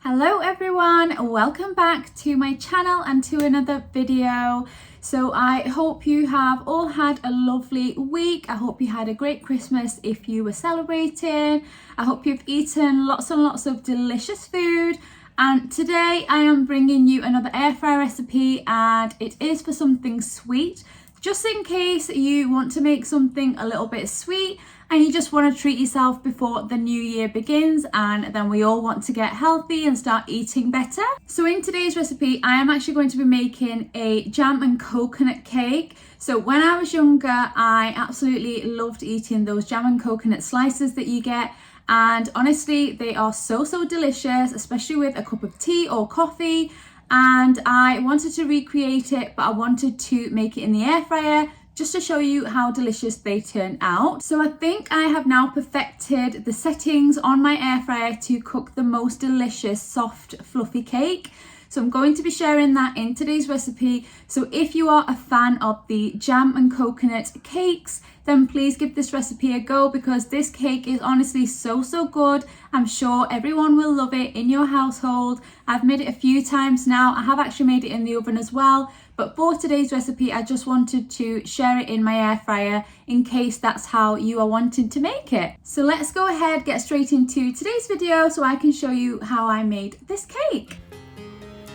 Hello everyone, welcome back to my channel and to another video. So I hope you have all had a lovely week. I hope you had a great Christmas if you were celebrating. I hope you've eaten lots and lots of delicious food. And today I am bringing you another air fryer recipe, and it is for something sweet. Just in case you want to make something a little bit sweet and you just want to treat yourself before the new year begins, and then we all want to get healthy and start eating better. So in today's recipe, I am actually going to be making a jam and coconut cake. So when I was younger, I absolutely loved eating those jam and coconut slices that you get. And honestly, they are so delicious, especially with a cup of tea or coffee. And I wanted to recreate it, but I wanted to make it in the air fryer just to show you how delicious they turn out. So I think I have now perfected the settings on my air fryer to cook the most delicious, soft, fluffy cake. So I'm going to be sharing that in today's recipe. So if you are a fan of the jam and coconut cakes, then please give this recipe a go, because this cake is honestly so good. I'm sure everyone will love it in your household. I've made it a few times now. I have actually made it in the oven as well. But for today's recipe, I just wanted to share it in my air fryer in case that's how you are wanting to make it. So let's go ahead, get straight into today's video so I can show you how I made this cake.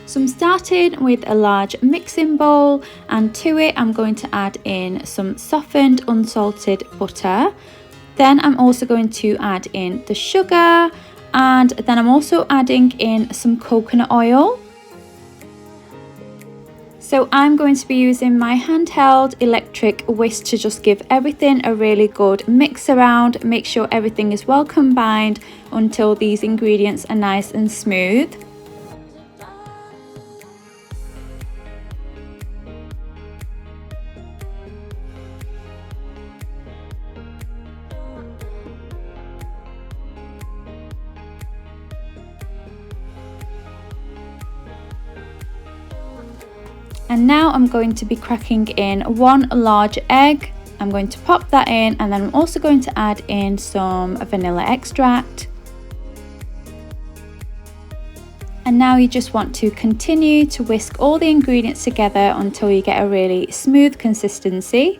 So I'm starting with a large mixing bowl, and to it I'm going to add in some softened unsalted butter. Then I'm also going to add in the sugar, and then I'm also adding in some coconut oil. So I'm going to be using my handheld electric whisk to just give everything a really good mix around. Make sure everything is well combined until these ingredients are nice and smooth. And now I'm going to be cracking in one large egg. I'm going to pop that in, and then I'm also going to add in some vanilla extract. And now you just want to continue to whisk all the ingredients together until you get a really smooth consistency.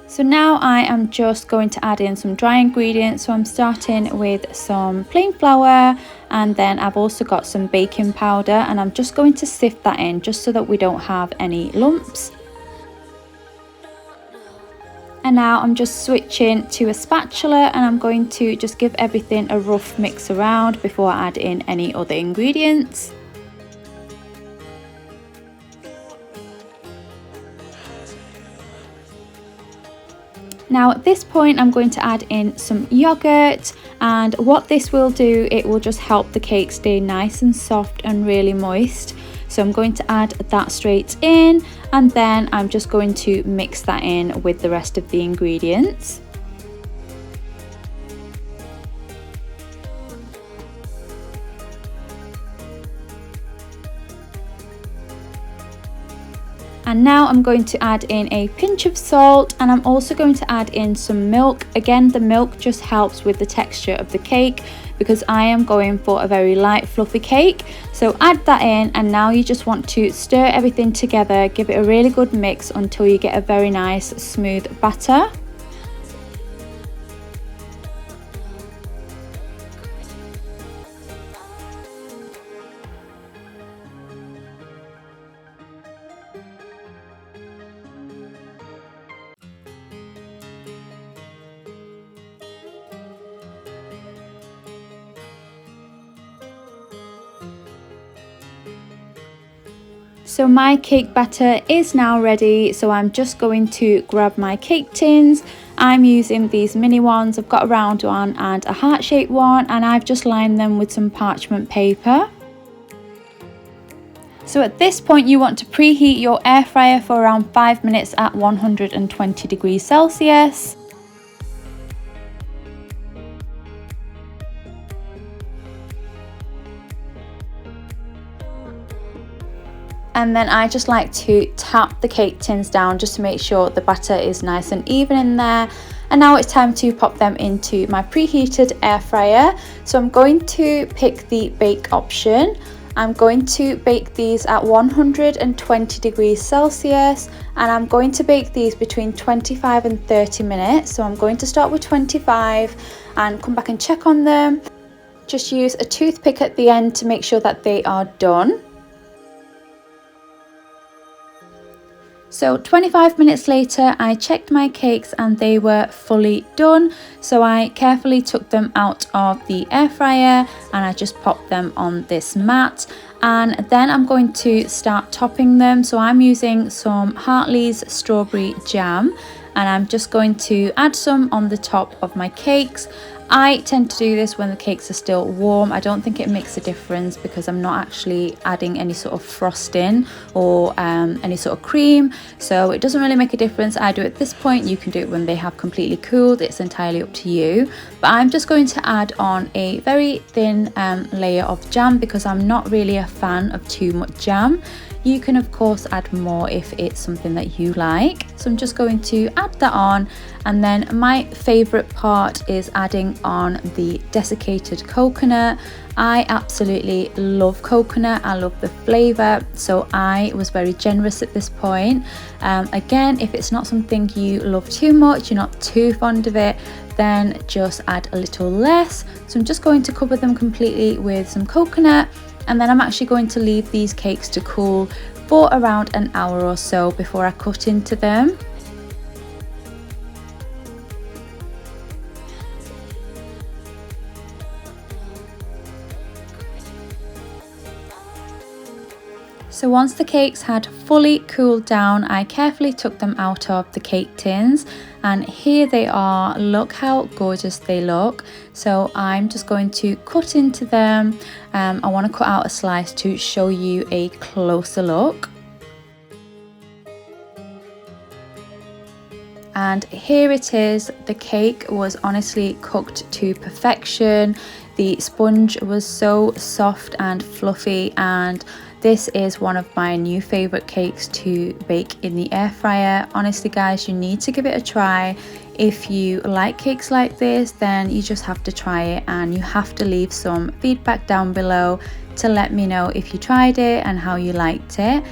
So now I am just going to add in some dry ingredients. So I'm starting with some plain flour, and then I've also got some baking powder, and I'm just going to sift that in just so that we don't have any lumps. And now I'm just switching to a spatula, and I'm going to just give everything a rough mix around before I add in any other ingredients. Now at this point I'm going to add in some yogurt, and what this will do, it will just help the cake stay nice and soft and really moist. So I'm going to add that straight in, and then I'm just going to mix that in with the rest of the ingredients. And now I'm going to add in a pinch of salt, and I'm also going to add in some milk. Again, the milk just helps with the texture of the cake, because I am going for a very light fluffy cake. So add that in, and now you just want to stir everything together, give it a really good mix until you get a very nice smooth batter. So my cake batter is now ready, so I'm just going to grab my cake tins. I'm using these mini ones. I've got a round one and a heart-shaped one, and I've just lined them with some parchment paper. So at this point you want to preheat your air fryer for around 5 minutes at 120 degrees Celsius. And then I just like to tap the cake tins down just to make sure the batter is nice and even in there. And now it's time to pop them into my preheated air fryer. So I'm going to pick the bake option. I'm going to bake these at 120 degrees Celsius, and I'm going to bake these between 25 and 30 minutes. So I'm going to start with 25 and come back and check on them. Just use a toothpick at the end to make sure that they are done. So 25 minutes later, I checked my cakes and they were fully done. So I carefully took them out of the air fryer and I just popped them on this mat. And then I'm going to start topping them. So I'm using some Hartley's strawberry jam and I'm just going to add some on the top of my cakes. I tend to do this when the cakes are still warm. I don't think it makes a difference because I'm not actually adding any sort of frosting or any sort of cream, so it doesn't really make a difference. I do it at this point. You can do it when they have completely cooled. It's entirely up to you, but I'm just going to add on a very thin layer of jam because I'm not really a fan of too much jam. You can of course add more if it's something that you like. So I'm just going to add that on, and then my favorite part is adding on the desiccated coconut. I absolutely love coconut. I love the flavor, so I was very generous at this point. Again, if it's not something you love too much, you're not too fond of it, then just add a little less. So I'm just going to cover them completely with some coconut. And then I'm actually going to leave these cakes to cool for around an hour or so before I cut into them. So once the cakes had fully cooled down, I carefully took them out of the cake tins, and here they are. Look how gorgeous they look. So I'm just going to cut into them. I want to cut out a slice to show you a closer look. And here it is. The cake was honestly cooked to perfection. The sponge was so soft and fluffy, and this is one of my new favorite cakes to bake in the air fryer. Honestly guys, you need to give it a try. If you like cakes like this, then you just have to try it, and you have to leave some feedback down below to let me know if you tried it and how you liked it.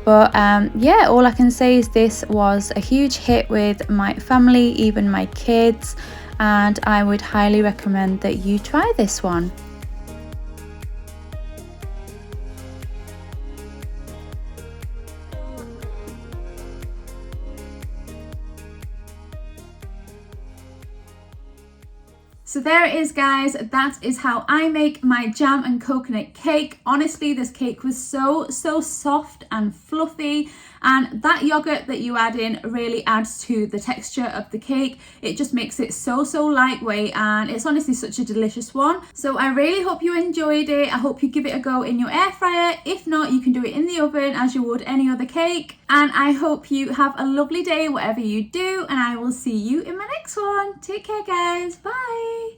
But yeah, all I can say is this was a huge hit with my family, even my kids, and I would highly recommend that you try this one. So there it is guys, that is how I make my jam and coconut cake. Honestly, this cake was so soft and fluffy, and that yogurt that you add in really adds to the texture of the cake. It just makes it so lightweight, and it's honestly such a delicious one. So I really hope you enjoyed it. I hope you give it a go in your air fryer. If not, you can do it in the oven as you would any other cake. And I hope you have a lovely day whatever you do, and I will see you in my next one. Take care guys, bye.